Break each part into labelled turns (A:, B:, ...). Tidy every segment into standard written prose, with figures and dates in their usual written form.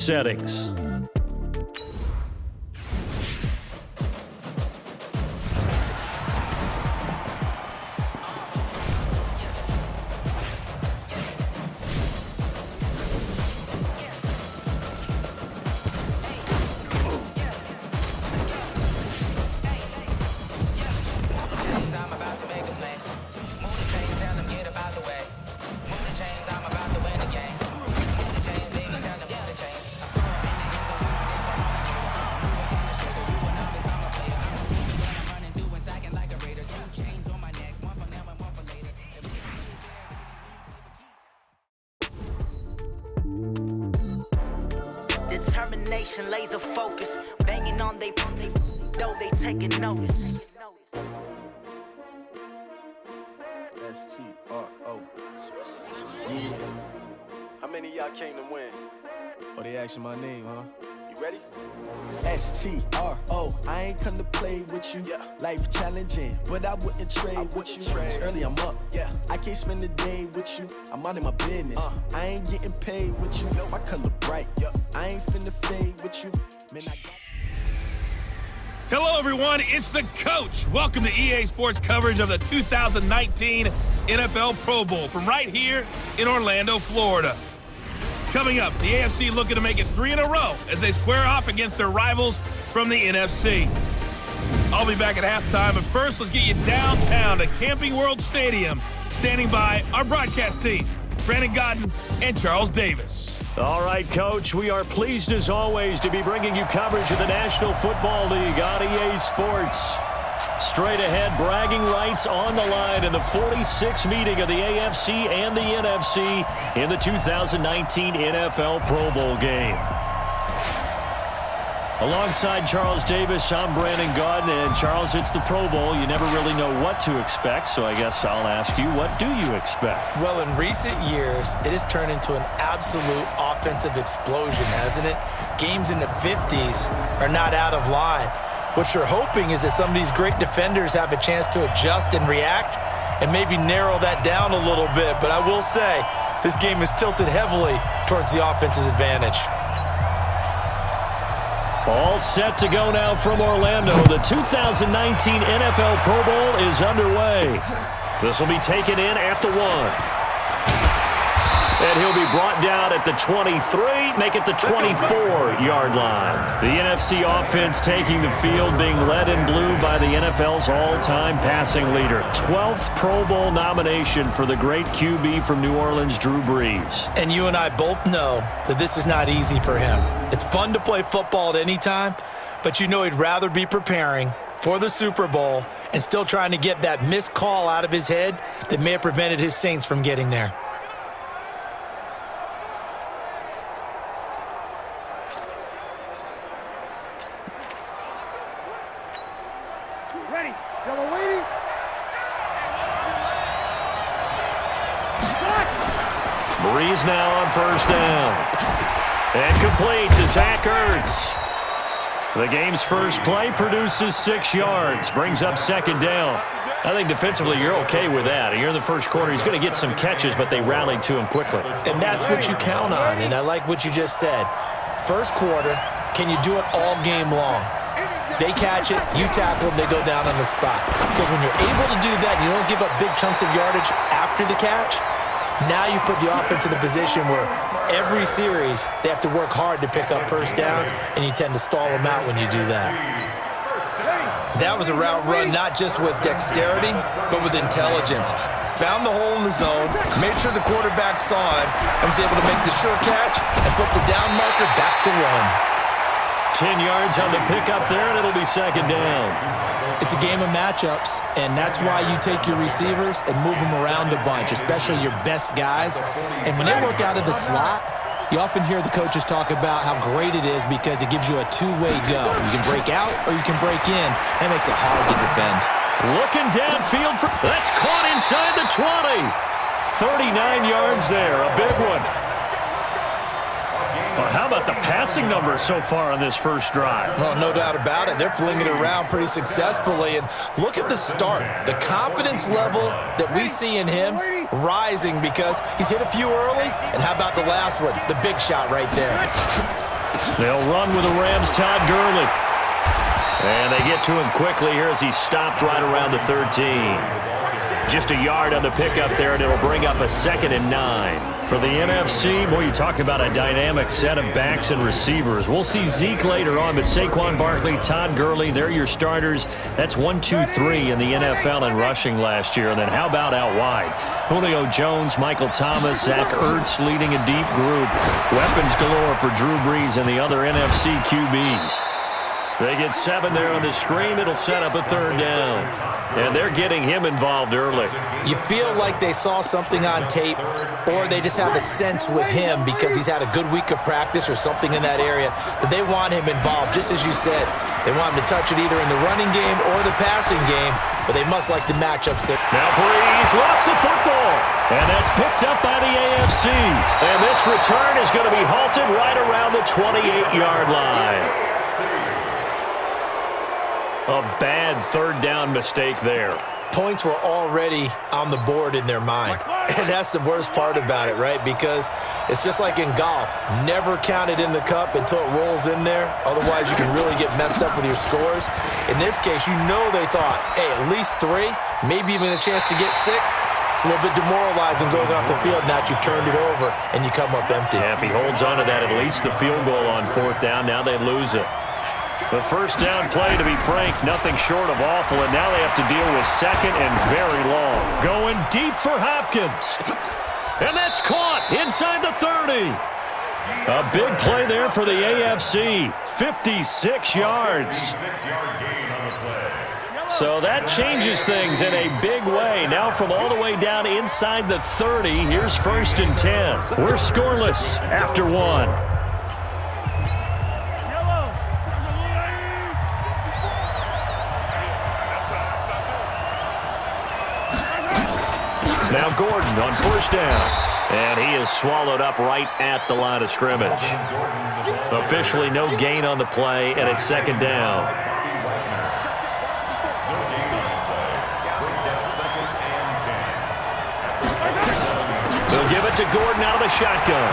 A: settings.
B: Determination, laser focus, banging on they though they taking notice.
C: S-T-R-O. Yeah.
D: How many of y'all came to win?
C: Oh, they asking my name, huh?
D: You ready?
C: S-T-R-O. I ain't come to play with you.
D: Yeah.
C: Life challenging, but I wouldn't trade with you. It's early, I'm up.
D: Yeah.
C: I can't spend the day with you. I'm out in my business. I ain't getting paid with you. My color bright. I ain't finna fade with you. Man, I got...
E: Hello, everyone. It's the coach. Welcome to EA Sports coverage of the 2019 NFL Pro Bowl from right here in Orlando, Florida. Coming up, the AFC looking to make it 3 in a row as they square off against their rivals from the NFC. I'll be back at halftime, but first, let's get you downtown to Camping World Stadium. Standing by our broadcast team, Brandon Godden and Charles Davis.
A: All right, Coach, we are pleased as always to be bringing you coverage of the National Football League on EA Sports. Straight ahead, bragging rights on the line in the 46th meeting of the AFC and the NFC in the 2019 NFL Pro Bowl game. Alongside Charles Davis, I'm Brandon Godden, and Charles, it's the Pro Bowl. You never really know what to expect, so I guess I'll ask you, what do you expect?
F: Well, in recent years, it has turned into an absolute offensive explosion, hasn't it? Games in the 50s are not out of line. What you're hoping is that some of these great defenders have a chance to adjust and react and maybe narrow that down a little bit. But I will say, this game is tilted heavily towards the offense's advantage.
A: All set to go now from Orlando. The 2019 NFL Pro Bowl is underway. This will be taken in at the 1. And he'll be brought down at the 23, make it the 24-yard line. The NFC offense taking the field, being led in blue by the NFL's all-time passing leader. 12th Pro Bowl nomination for the great QB from New Orleans, Drew Brees.
F: And you and I both know that this is not easy for him. It's fun to play football at any time, but you know he'd rather be preparing for the Super Bowl and still trying to get that missed call out of his head that may have prevented his Saints from getting there.
G: Ready. Double waiting.
A: Brees now on first down. And complete to Zach Ertz. The game's first play produces 6 yards. Brings up second down. I think defensively you're okay with that. You're in the first quarter. He's going to get some catches, but they rallied to him quickly.
F: And that's what you count on, and I like what you just said. First quarter, can you do it all game long? They catch it, you tackle them, they go down on the spot. Because when you're able to do that and you don't give up big chunks of yardage after the catch, now you put the offense in a position where every series they have to work hard to pick up first downs, and you tend to stall them out when you do that. That was a route run not just with dexterity, but with intelligence. Found the hole in the zone, made sure the quarterback saw him, and was able to make the sure catch and flip the down marker back to 1.
A: 10 yards on the pickup there, and it'll be second down.
F: It's a game of matchups, and that's why you take your receivers and move them around a bunch, especially your best guys. And when they work out of the slot, you often hear the coaches talk about how great it is because it gives you a two-way go. You can break out or you can break in. That makes it hard to defend.
A: Looking downfield. That's caught inside the 20. 39 yards there, a big one. Well, how about the passing numbers so far on this first drive?
F: Well, no doubt about it. They're flinging it around pretty successfully. And look at the start. The confidence level that we see in him rising because he's hit a few early. And how about the last one? The big shot right there.
A: They'll run with the Rams' Todd Gurley. And they get to him quickly here as he stopped right around the 13. Just a yard on the pickup there, and it'll bring up a 2nd and 9. For the NFC, boy, you talk about a dynamic set of backs and receivers. We'll see Zeke later on, but Saquon Barkley, Todd Gurley, they're your starters. That's 1, 2, 3 in the NFL in rushing last year. And then how about out wide? Julio Jones, Michael Thomas, Zach Ertz leading a deep group. Weapons galore for Drew Brees and the other NFC QBs. They get 7 there on the screen. It'll set up a 3rd down. And they're getting him involved early.
F: You feel like they saw something on tape, or they just have a sense with him because he's had a good week of practice or something in that area that they want him involved. Just as you said, they want him to touch it either in the running game or the passing game, but they must like the matchups there.
A: Now Brees lost the football, and that's picked up by the AFC. And this return is going to be halted right around the 28-yard line. A bad 3rd down mistake there.
F: Points were already on the board in their mind. And that's the worst part about it, right? Because it's just like in golf. Never count it in the cup until it rolls in there. Otherwise, you can really get messed up with your scores. In this case, you know they thought, hey, at least 3, maybe even a chance to get 6. It's a little bit demoralizing going off the field now that you've turned it over and you come up empty.
A: Yeah, if he holds on to that, at least the field goal on 4th down, now they lose it. The first down play, to be frank, nothing short of awful, and now they have to deal with 2nd and very long. Going deep for Hopkins. And that's caught inside the 30. A big play there for the AFC. 56 yards. So that changes things in a big way. Now from all the way down inside the 30, here's 1st and 10. We're scoreless after 1. Now Gordon on 1st down. And he is swallowed up right at the line of scrimmage. Officially no gain on the play, and it's 2nd down. They'll give it to Gordon out of the shotgun.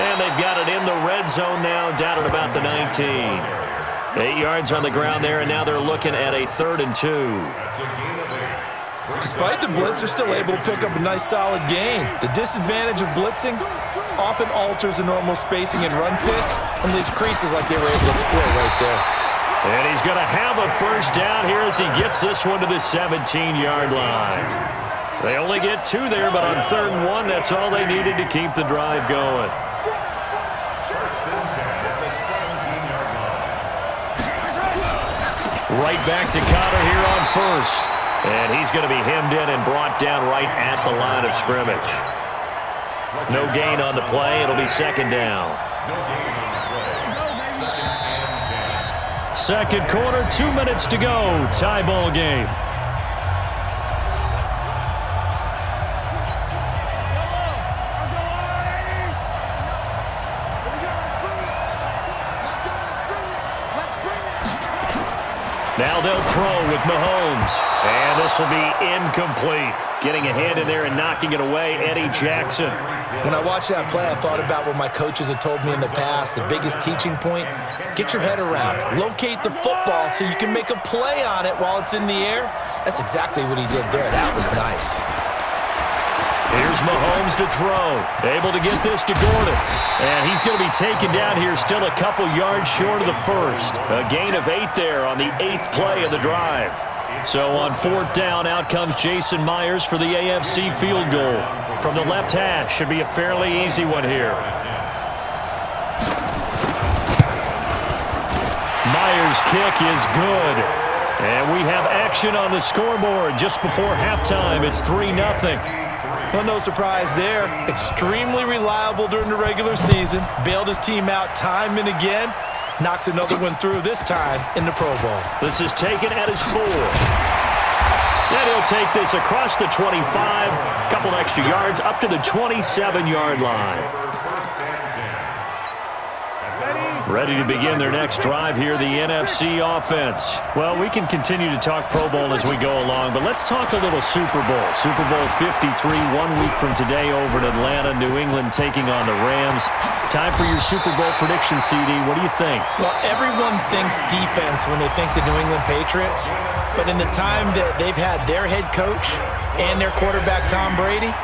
A: And they've got it in the red zone now, down at about the 19. 8 yards on the ground there, and now they're looking at a 3rd and 2.
F: Despite the blitz, they're still able to pick up a nice solid gain. The disadvantage of blitzing often alters the normal spacing and run fits and leaves creases like they were able to exploit right there.
A: And he's going to have a 1st down here as he gets this one to the 17-yard line. They only get 2 there, but on 3rd and 1, that's all they needed to keep the drive going. Right back to Connor here on 1st. And he's going to be hemmed in and brought down right at the line of scrimmage. No gain on the play. It'll be 2nd down. 2nd quarter, 2 minutes to go. Tie ball game. Now they'll throw with Mahomes. And this will be incomplete. Getting a hand in there and knocking it away, Eddie Jackson.
F: When I watched that play, I thought about what my coaches had told me in the past. The biggest teaching point, get your head around. Locate the football so you can make a play on it while it's in the air. That's exactly what he did there. That was nice.
A: Here's Mahomes to throw. Able to get this to Gordon. And he's going to be taken down here still a couple yards short of the 1st. A gain of 8 there on the 8th play of the drive. So on 4th down, out comes Jason Myers for the AFC field goal. From the left hash, should be a fairly easy one here. Myers' kick is good. And we have action on the scoreboard just before halftime. It's 3-0.
F: Well, no surprise there. Extremely reliable during the regular season. Bailed his team out time and again. Knocks another one through, this time in the Pro Bowl.
A: This is taken at his 4. And he'll take this across the 25. Couple extra yards up to the 27-yard line.
G: Ready?
A: Ready to begin their next drive here, the NFC offense. Well, we can continue to talk Pro Bowl as we go along, but let's talk a little Super Bowl. Super Bowl 53, 1 week from today over in Atlanta, New England taking on the Rams. Time for your Super Bowl prediction, CD. What do you think?
F: Well, everyone thinks defense when they think the New England Patriots, but in the time that they've had their head coach and their quarterback, Tom Brady,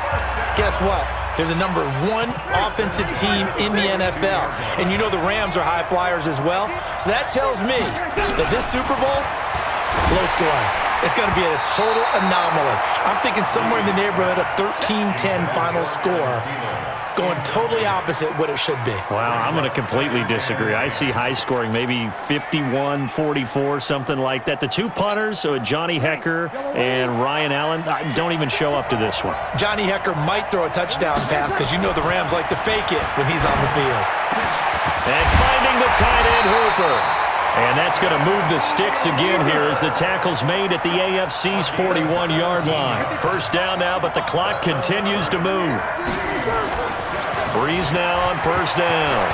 F: guess what? They're the #1 offensive team in the NFL. And you know the Rams are high flyers as well. So that tells me that this Super Bowl, low scoring. It's going to be a total anomaly. I'm thinking somewhere in the neighborhood of 13-10 final score, going totally opposite what it should be.
A: Wow, I'm going to completely disagree. I see high scoring, maybe 51-44, something like that. The two punters, Johnny Hecker and Ryan Allen, don't even show up to this one.
F: Johnny Hecker might throw a touchdown pass because you know the Rams like to fake it when he's on the field.
A: And finding the tight end Hooper. And that's going to move the sticks again here as the tackle's made at the AFC's 41-yard line. First down now, but the clock continues to move. Breeze now on first down.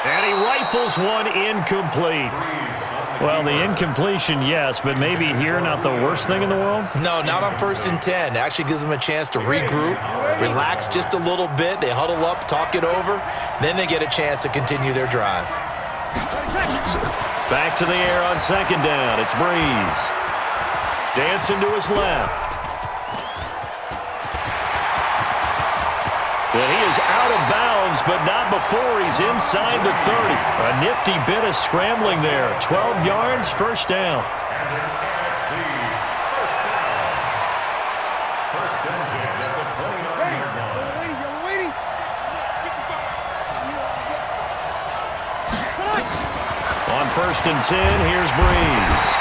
A: And he rifles one incomplete. Well, the incompletion, yes, but maybe here not the worst thing in the world?
F: No, not on 1st and 10. Actually gives them a chance to regroup, relax just a little bit. They huddle up, talk it over. Then they get a chance to continue their drive.
A: Back to the air on second down. It's Breeze. Dancing to his left. And he is out of bounds, but not before he's inside the 30. A nifty bit of scrambling there. 12 yards, first down. On 1st and 10, here's Breeze.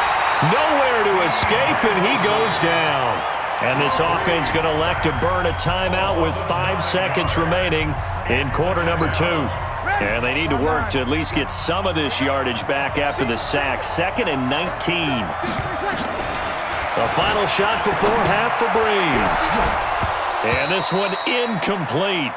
A: Nowhere to escape, and he goes down. And this offense going to elect to burn a timeout with 5 seconds remaining in quarter number 2. And they need to work to at least get some of this yardage back after the sack. 2nd and 19. The final shot before half for Breeze. And this one incomplete.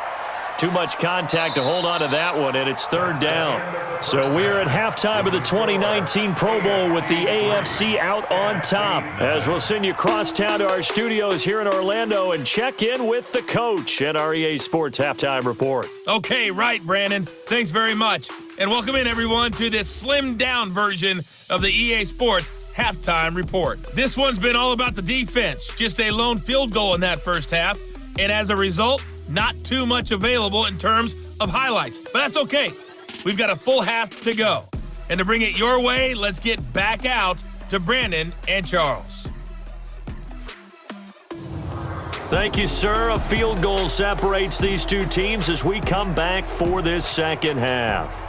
A: Too much contact to hold on to that one, and it's 3rd down. So we're at halftime of the 2019 Pro Bowl with the AFC out on top. As we'll send you across town to our studios here in Orlando and check in with the coach at our EA Sports Halftime Report.
E: Okay, right, Brandon. Thanks very much. And welcome in, everyone, to this slimmed-down version of the EA Sports Halftime Report. This one's been all about the defense. Just a lone field goal in that first half. And as a result, not too much available in terms of highlights. But that's okay. We've got a full half to go. And to bring it your way, let's get back out to Brandon and Charles.
A: Thank you, sir. A field goal separates these two teams as we come back for this second half.